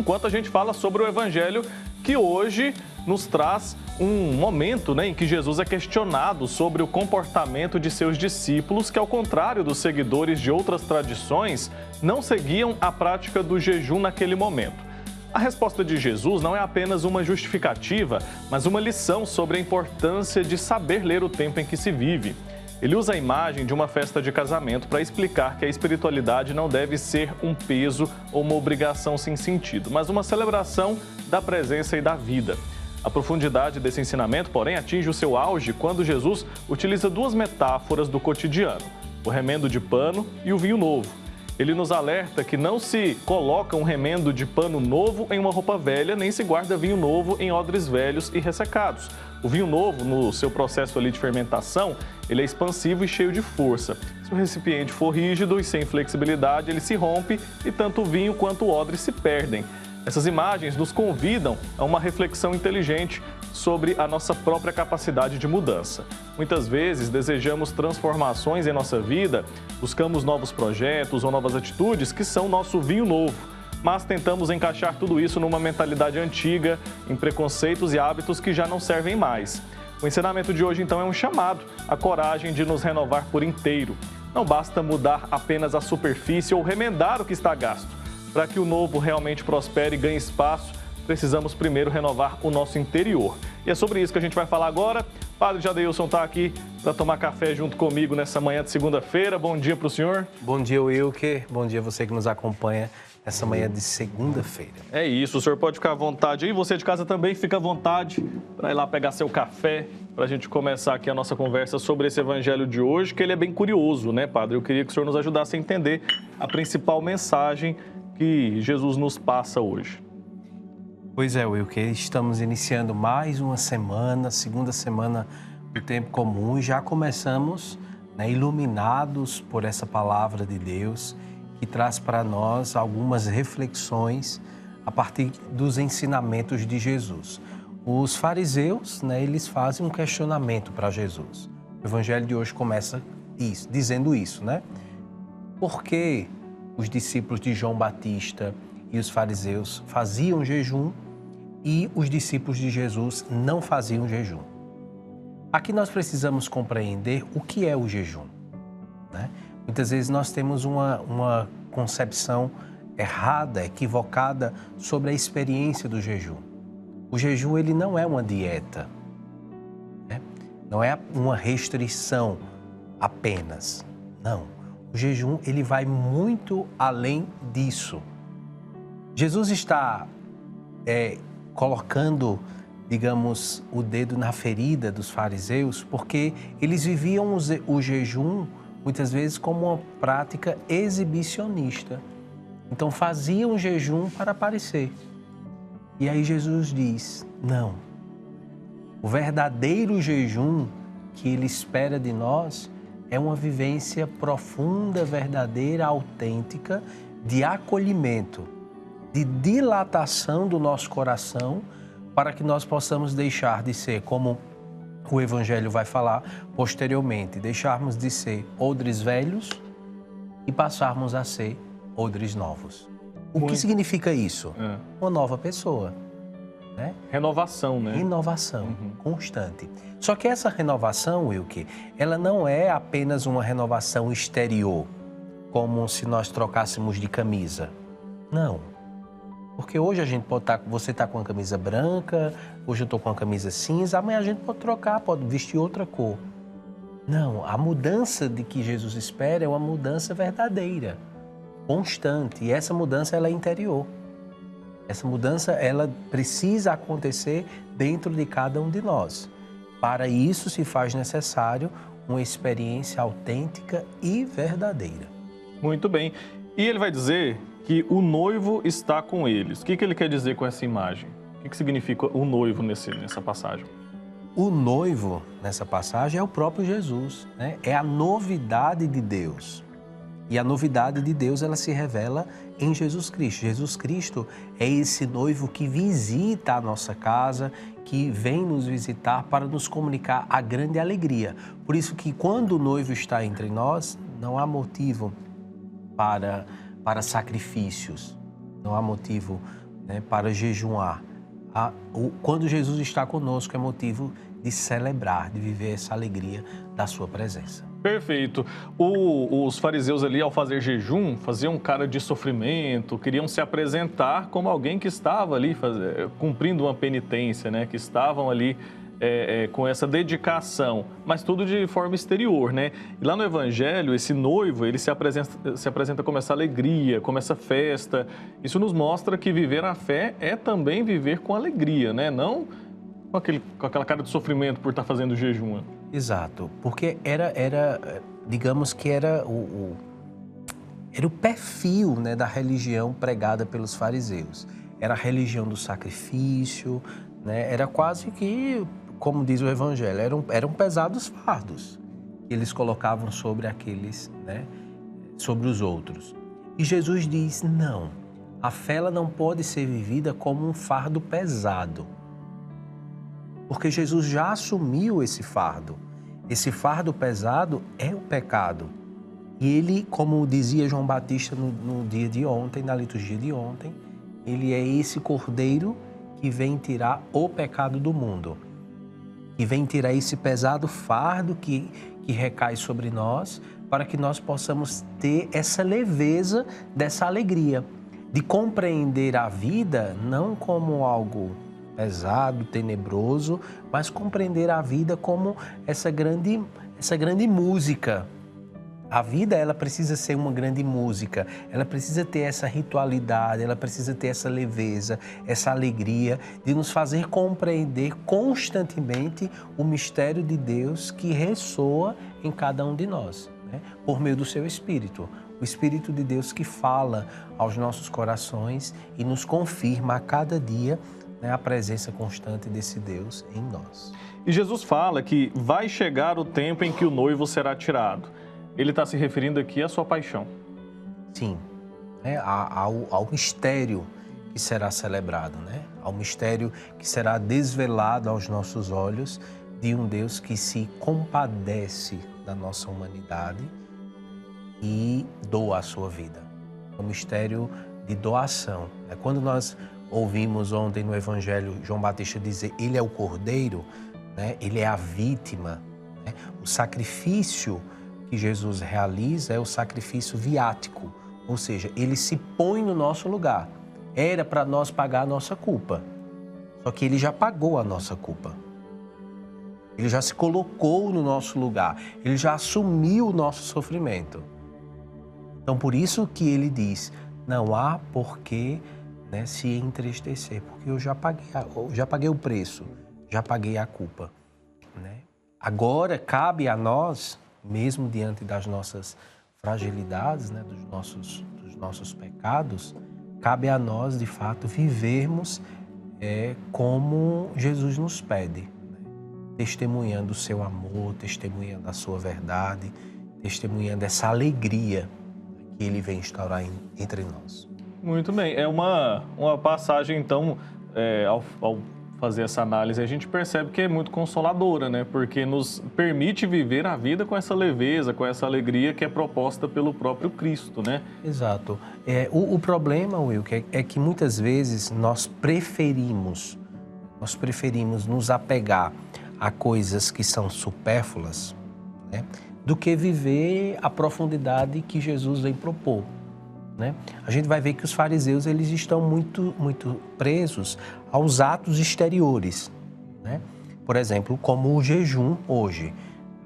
enquanto a gente fala sobre o Evangelho que hoje nos traz um momento, em que Jesus é questionado sobre o comportamento de seus discípulos, que, ao contrário dos seguidores de outras tradições, não seguiam a prática do jejum naquele momento. A resposta de Jesus não é apenas uma justificativa, mas uma lição sobre a importância de saber ler o tempo em que se vive. Ele usa a imagem de uma festa de casamento para explicar que a espiritualidade não deve ser um peso ou uma obrigação sem sentido, mas uma celebração da presença e da vida. A profundidade desse ensinamento, porém, atinge o seu auge quando Jesus utiliza duas metáforas do cotidiano: o remendo de pano e o vinho novo. Ele nos alerta que não se coloca um remendo de pano novo em uma roupa velha, nem se guarda vinho novo em odres velhos e ressecados. O vinho novo, no seu processo de fermentação, ele é expansivo e cheio de força. Se o recipiente for rígido e sem flexibilidade, ele se rompe e tanto o vinho quanto o odre se perdem. Essas imagens nos convidam a uma reflexão inteligente sobre a nossa própria capacidade de mudança. Muitas vezes desejamos transformações em nossa vida, buscamos novos projetos ou novas atitudes que são nosso vinho novo, mas tentamos encaixar tudo isso numa mentalidade antiga, em preconceitos e hábitos que já não servem mais. O ensinamento de hoje, então, é um chamado à coragem de nos renovar por inteiro. Não basta mudar apenas a superfície ou remendar o que está gasto. Para que o novo realmente prospere e ganhe espaço, precisamos primeiro renovar o nosso interior. E é sobre isso que a gente vai falar agora. Padre Jadeilson está aqui para tomar café junto comigo nessa manhã de segunda-feira. Bom dia para o senhor. Bom dia, Wilker. Bom dia a você que nos acompanha nessa manhã de segunda-feira. É isso, o senhor pode ficar à vontade. E você de casa também fica à vontade para ir lá pegar seu café, para a gente começar aqui a nossa conversa sobre esse evangelho de hoje, que ele é bem curioso, né, padre? Eu queria que o senhor nos ajudasse a entender a principal mensagem que Jesus nos passa hoje. Pois é, Wilker, estamos iniciando mais uma semana, segunda semana do tempo comum, e já começamos iluminados por essa palavra de Deus, que traz para nós algumas reflexões a partir dos ensinamentos de Jesus. Os fariseus, eles fazem um questionamento para Jesus. O evangelho de hoje começa dizendo isso, Por que os discípulos de João Batista e os fariseus faziam jejum e os discípulos de Jesus não faziam jejum? Aqui nós precisamos compreender o que é o jejum, Muitas vezes nós temos uma concepção errada, equivocada sobre a experiência do jejum. O jejum, ele não é uma dieta, Não é uma restrição apenas, não. O jejum, ele vai muito além disso. Jesus está colocando, digamos, o dedo na ferida dos fariseus, porque eles viviam o jejum, muitas vezes, como uma prática exibicionista. Então, faziam jejum para aparecer. E aí Jesus diz, não. O verdadeiro jejum que Ele espera de nós é uma vivência profunda, verdadeira, autêntica, de acolhimento, de dilatação do nosso coração, para que nós possamos deixar de ser, como o Evangelho vai falar posteriormente, deixarmos de ser odres velhos e passarmos a ser odres novos. O que significa isso? Uma nova pessoa. Renovação, Inovação constante. Só que essa renovação, Wilker, ela não é apenas uma renovação exterior, como se nós trocássemos de camisa. Não. Porque hoje a gente pode estar, você está com uma camisa branca, hoje eu estou com uma camisa cinza, amanhã a gente pode trocar, pode vestir outra cor. Não, a mudança de que Jesus espera é uma mudança verdadeira, constante, e essa mudança ela é interior. Essa mudança ela precisa acontecer dentro de cada um de nós. Para isso se faz necessário uma experiência autêntica e verdadeira. Muito bem. E ele vai dizer que o noivo está com eles. O que ele quer dizer com essa imagem? O que significa o noivo nessa passagem? O noivo, nessa passagem, é o próprio Jesus, É a novidade de Deus. E a novidade de Deus, ela se revela em Jesus Cristo. Jesus Cristo é esse noivo que visita a nossa casa, que vem nos visitar para nos comunicar a grande alegria. Por isso que quando o noivo está entre nós, não há motivo para sacrifícios, não há motivo né, para jejuar. Quando Jesus está conosco é motivo de celebrar, de viver essa alegria da sua presença. Perfeito. Os fariseus ali, ao fazer jejum, faziam cara de sofrimento, queriam se apresentar como alguém que estava ali cumprindo uma penitência, né? Que estavam ali com essa dedicação, mas tudo de forma exterior, né? E lá no Evangelho, esse noivo, ele se apresenta como essa alegria, como essa festa. Isso nos mostra que viver a fé é também viver com alegria, né? Não com aquela cara de sofrimento por estar fazendo jejum. Exato, porque digamos que era o perfil, né, da religião pregada pelos fariseus. Era a religião do sacrifício, né? Era quase que, como diz o Evangelho, eram pesados fardos que eles colocavam sobre aqueles, né, sobre os outros. E Jesus diz, não, a fé ela não pode ser vivida como um fardo pesado. Porque Jesus já assumiu esse fardo. Esse fardo pesado é o pecado. E ele, como dizia João Batista no dia de ontem, na liturgia de ontem, ele é esse cordeiro que vem tirar o pecado do mundo. Que vem tirar esse pesado fardo que recai sobre nós, para que nós possamos ter essa leveza dessa alegria. De compreender a vida não como algo pesado, tenebroso, mas compreender a vida como essa grande música. A vida, ela precisa ser uma grande música, ela precisa ter essa ritualidade, ela precisa ter essa leveza, essa alegria de nos fazer compreender constantemente o mistério de Deus que ressoa em cada um de nós, né? Por meio do seu Espírito. O Espírito de Deus que fala aos nossos corações e nos confirma a cada dia, né, a presença constante desse Deus em nós. E Jesus fala que vai chegar o tempo em que o noivo será tirado. Ele está se referindo aqui à sua paixão. Sim, né, ao mistério que será celebrado, né? Ao mistério que será desvelado aos nossos olhos de um Deus que se compadece da nossa humanidade e doa a sua vida. É um mistério de doação. É quando nós ouvimos ontem no Evangelho João Batista dizer, ele é o cordeiro, né? Ele é a vítima, né? O sacrifício que Jesus realiza é o sacrifício viático, ou seja, ele se põe no nosso lugar. Era para nós pagar a nossa culpa, só que ele já pagou a nossa culpa. Ele já se colocou no nosso lugar, ele já assumiu o nosso sofrimento. Então, por isso que ele diz, não há porquê, né, se entristecer, porque eu já paguei o preço, já paguei a culpa, né? Agora cabe a nós, mesmo diante das nossas fragilidades, né, dos nossos pecados, cabe a nós, de fato, vivermos como Jesus nos pede, né? Testemunhando o seu amor, testemunhando a sua verdade, testemunhando essa alegria que ele vem instaurar entre nós. Muito bem. É uma passagem, então, ao fazer essa análise, a gente percebe que é muito consoladora, né? Porque nos permite viver a vida com essa leveza, com essa alegria que é proposta pelo próprio Cristo, né? Exato. O problema, Will, é que muitas vezes nós preferimos nos apegar a coisas que são supérfluas, né, do que viver a profundidade que Jesus vem propor, né? A gente vai ver que os fariseus eles estão muito, muito presos aos atos exteriores, né? Por exemplo, como o jejum hoje.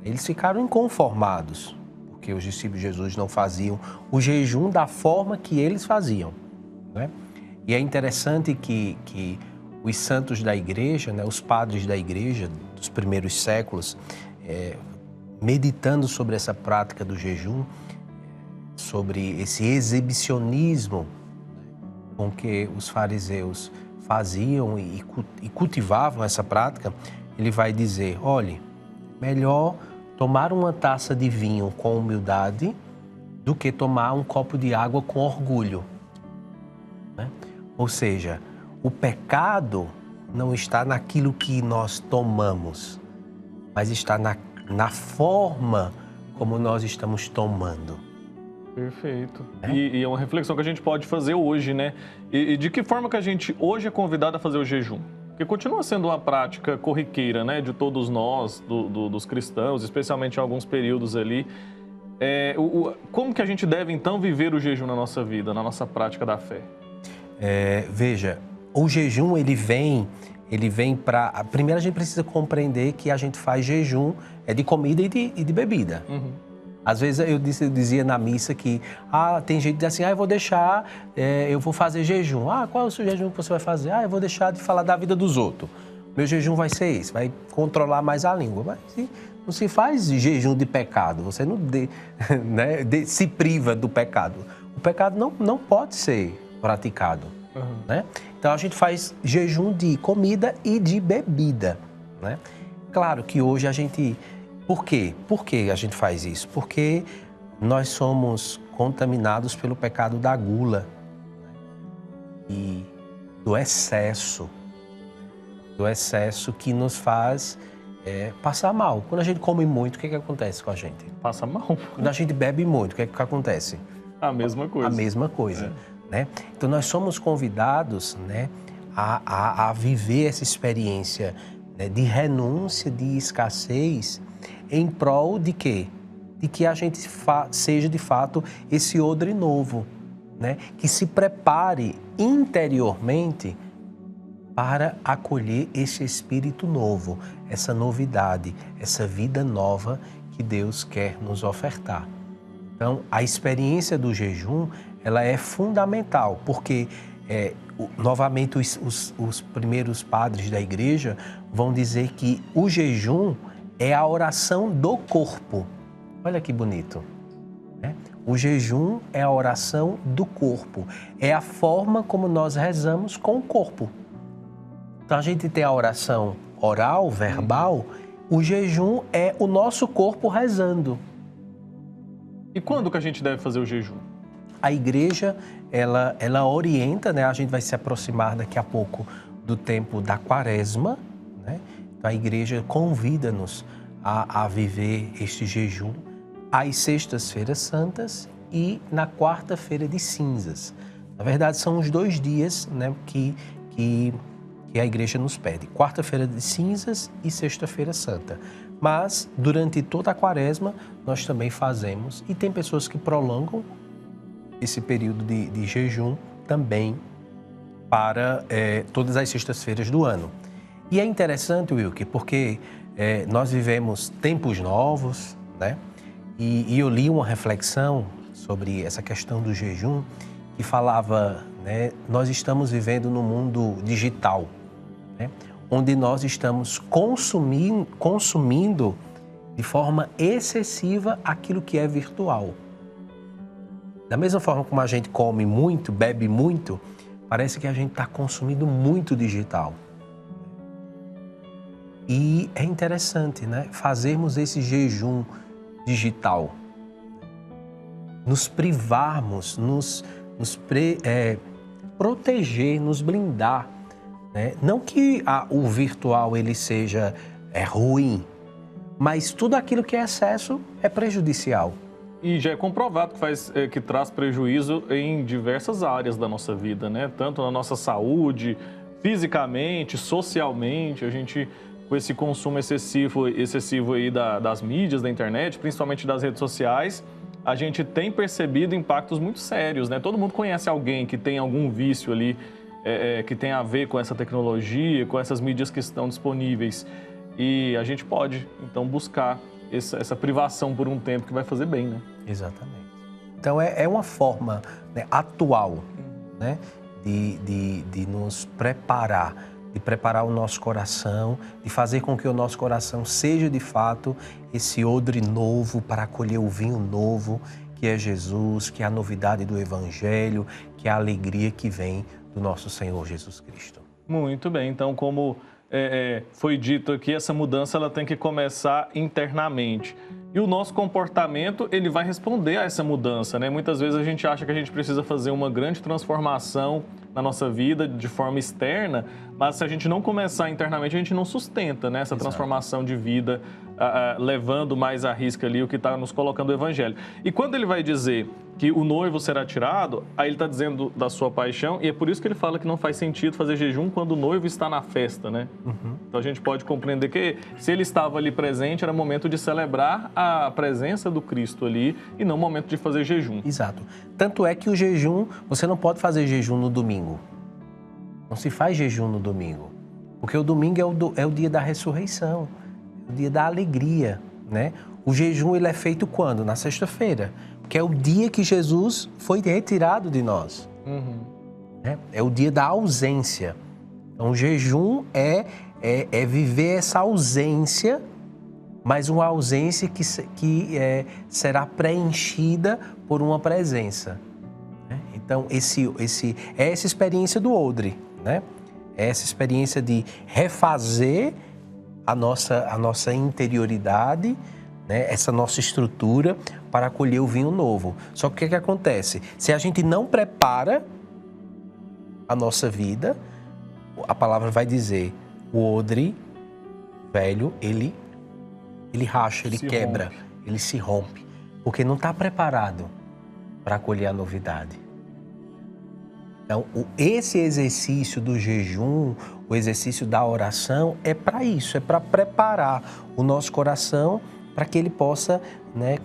Eles ficaram inconformados, porque os discípulos de Jesus não faziam o jejum da forma que eles faziam, né? E é interessante que os santos da igreja, né, os padres da igreja dos primeiros séculos, meditando sobre essa prática do jejum, sobre esse exibicionismo com que os fariseus faziam e cultivavam essa prática, ele vai dizer, olhe, melhor tomar uma taça de vinho com humildade do que tomar um copo de água com orgulho, né? Ou seja, o pecado não está naquilo que nós tomamos, mas está na forma como nós estamos tomando. Perfeito. E é uma reflexão que a gente pode fazer hoje, né? E de que forma que a gente hoje é convidado a fazer o jejum? Porque continua sendo uma prática corriqueira, né? De todos nós, dos cristãos, especialmente em alguns períodos ali. Como que a gente deve, então, viver o jejum na nossa vida, na nossa prática da fé? Veja, o jejum, ele vem para... Primeiro, a gente precisa compreender que a gente faz jejum de comida e de bebida. Uhum. Às vezes eu dizia na missa que tem gente que diz assim, eu vou deixar, eu vou fazer jejum. Qual é o seu jejum que você vai fazer? Eu vou deixar de falar da vida dos outros. Meu jejum vai ser esse, vai controlar mais a língua. Mas não se faz jejum de pecado, você não se priva do pecado. O pecado não pode ser praticado. Uhum. Né? Então a gente faz jejum de comida e de bebida. Né? Claro que hoje a gente... Por quê? Por que a gente faz isso? Porque nós somos contaminados pelo pecado da gula e do excesso que nos faz passar mal. Quando a gente come muito, o que acontece com a gente? Passa mal. Quando a gente bebe muito, o que acontece? A mesma coisa. A mesma coisa. Né? Então nós somos convidados, né, a viver essa experiência, né, de renúncia, de escassez, em prol de quê? De que a gente seja, de fato, esse odre novo, né? Que se prepare interiormente para acolher esse espírito novo, essa novidade, essa vida nova que Deus quer nos ofertar. Então, a experiência do jejum, ela é fundamental, porque, novamente, os primeiros padres da igreja vão dizer que o jejum é a oração do corpo. Olha que bonito. Né? O jejum é a oração do corpo. É a forma como nós rezamos com o corpo. Então, a gente tem a oração oral, verbal. O jejum é o nosso corpo rezando. E quando que a gente deve fazer o jejum? A igreja, ela orienta, né? A gente vai se aproximar daqui a pouco do tempo da quaresma, né? A igreja convida-nos a viver este jejum às sextas-feiras santas e na quarta-feira de cinzas. Na verdade, são os 2 dias, né, que a igreja nos pede. Quarta-feira de cinzas e sexta-feira santa. Mas, durante toda a quaresma, nós também fazemos. E tem pessoas que prolongam esse período de jejum também para todas as sextas-feiras do ano. E é interessante, Wilke, porque nós vivemos tempos novos, né? E eu li uma reflexão sobre essa questão do jejum que falava, né, nós estamos vivendo no mundo digital, né, onde nós estamos consumindo de forma excessiva aquilo que é virtual. Da mesma forma como a gente come muito, bebe muito, parece que a gente está consumindo muito digital. E é interessante, né, fazermos esse jejum digital, nos privarmos, nos proteger, nos blindar, né? Não que o virtual ele seja ruim, mas tudo aquilo que é excesso é prejudicial. E já é comprovado que traz prejuízo em diversas áreas da nossa vida, né? Tanto na nossa saúde, fisicamente, socialmente, a gente, com esse consumo excessivo aí das mídias, da internet, principalmente das redes sociais, a gente tem percebido impactos muito sérios, né? Todo mundo conhece alguém que tem algum vício ali, que tem a ver com essa tecnologia, com essas mídias que estão disponíveis. E a gente pode, então, buscar essa privação por um tempo que vai fazer bem, né? Exatamente. Então, é uma forma, né, atual, né, de nos preparar, de preparar o nosso coração, de fazer com que o nosso coração seja, de fato, esse odre novo para acolher o vinho novo, que é Jesus, que é a novidade do Evangelho, que é a alegria que vem do nosso Senhor Jesus Cristo. Muito bem. Então, como foi dito aqui, essa mudança ela tem que começar internamente. E o nosso comportamento, ele vai responder a essa mudança, né? Muitas vezes a gente acha que a gente precisa fazer uma grande transformação na nossa vida de forma externa, mas se a gente não começar internamente, a gente não sustenta, né, essa transformação de vida levando mais à risca ali o que está nos colocando o Evangelho. E quando ele vai dizer que o noivo será tirado, aí ele está dizendo da sua paixão, e é por isso que ele fala que não faz sentido fazer jejum quando o noivo está na festa, né? Então a gente pode compreender que se ele estava ali presente, era momento de celebrar a presença do Cristo ali e não momento de fazer jejum. Exato. Tanto é que o jejum, você não pode fazer jejum no domingo. Não se faz jejum no domingo. Porque o domingo é o dia da ressurreição, o dia da alegria, né? O jejum, ele é feito quando? Na sexta-feira, que é o dia que Jesus foi retirado de nós. É o dia da ausência. Então, o jejum é viver essa ausência, mas uma ausência que será preenchida por uma presença. Então, é essa experiência do odre, né? É essa experiência de refazer a nossa interioridade, né? Essa nossa estrutura para acolher o vinho novo. Só que o que acontece? Se a gente não prepara a nossa vida, a palavra vai dizer, o odre velho, ele racha, ele quebra, ele se rompe, porque não está preparado para acolher a novidade. Então, esse exercício do jejum, o exercício da oração, é para isso, é para preparar o nosso coração para que ele possa, né,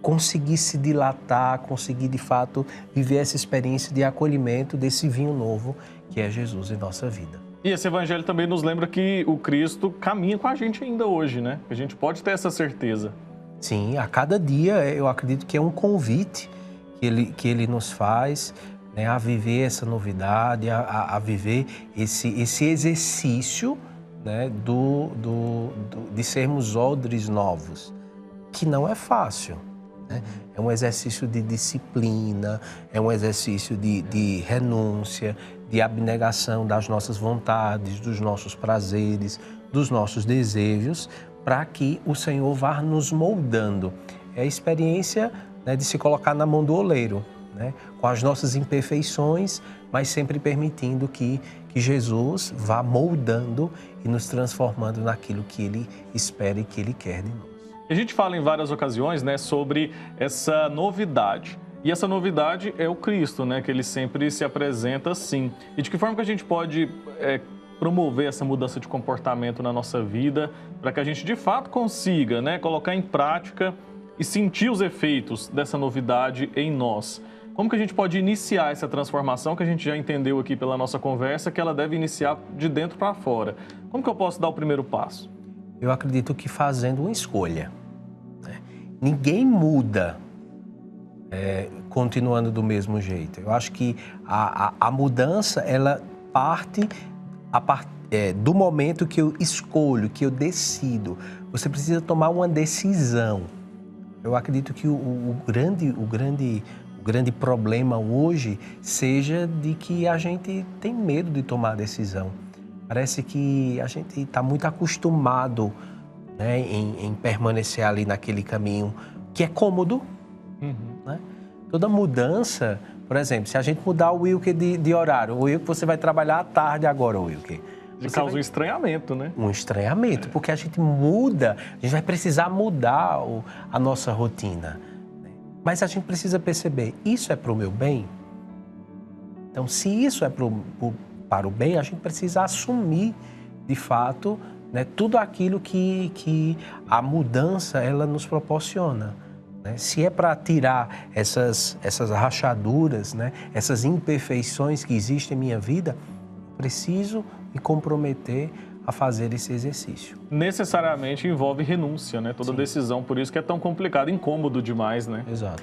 conseguir se dilatar, conseguir, de fato, viver essa experiência de acolhimento desse vinho novo que é Jesus em nossa vida. E esse evangelho também nos lembra que o Cristo caminha com a gente ainda hoje, né? A gente pode ter essa certeza. Sim, a cada dia eu acredito que é um convite que ele nos faz, né, a viver essa novidade, a viver esse exercício, né, de sermos odres novos, que não é fácil. Né? É um exercício de disciplina, é um exercício de renúncia, de abnegação das nossas vontades, dos nossos prazeres, dos nossos desejos, para que o Senhor vá nos moldando. É a experiência, né, de se colocar na mão do oleiro, né, com as nossas imperfeições, mas sempre permitindo que Jesus vá moldando e nos transformando naquilo que Ele espera e que Ele quer de nós. A gente fala em várias ocasiões, né, sobre essa novidade. E essa novidade é o Cristo, né, que Ele sempre se apresenta assim. E de que forma que a gente pode promover essa mudança de comportamento na nossa vida, para que a gente de fato consiga, né, colocar em prática e sentir os efeitos dessa novidade em nós? Como que a gente pode iniciar essa transformação que a gente já entendeu aqui pela nossa conversa, que ela deve iniciar de dentro para fora? Como que eu posso dar o primeiro passo? Eu acredito que fazendo uma escolha. Né? Ninguém muda continuando do mesmo jeito. Eu acho que a mudança, ela parte do momento que eu escolho, que eu decido. Você precisa tomar uma decisão. Eu acredito que o grande problema hoje seja de que a gente tem medo de tomar a decisão. Parece que a gente está muito acostumado, né, em permanecer ali naquele caminho que é cômodo. Né? Toda mudança, por exemplo, se a gente mudar o Wilker de horário, o Wilker, você vai trabalhar à tarde agora, Wilker. Causa um estranhamento, né? Um estranhamento, porque a gente muda, a gente vai precisar mudar a nossa rotina. Mas a gente precisa perceber, isso é para o meu bem? Então, se isso é para o bem, a gente precisa assumir, de fato, né, tudo aquilo que a mudança ela nos proporciona. Né? Se é para tirar essas rachaduras, né, essas imperfeições que existem em minha vida, eu preciso me comprometer a fazer esse exercício. Necessariamente envolve renúncia, né? Toda decisão, por isso que é tão complicado, incômodo demais, né? Exato.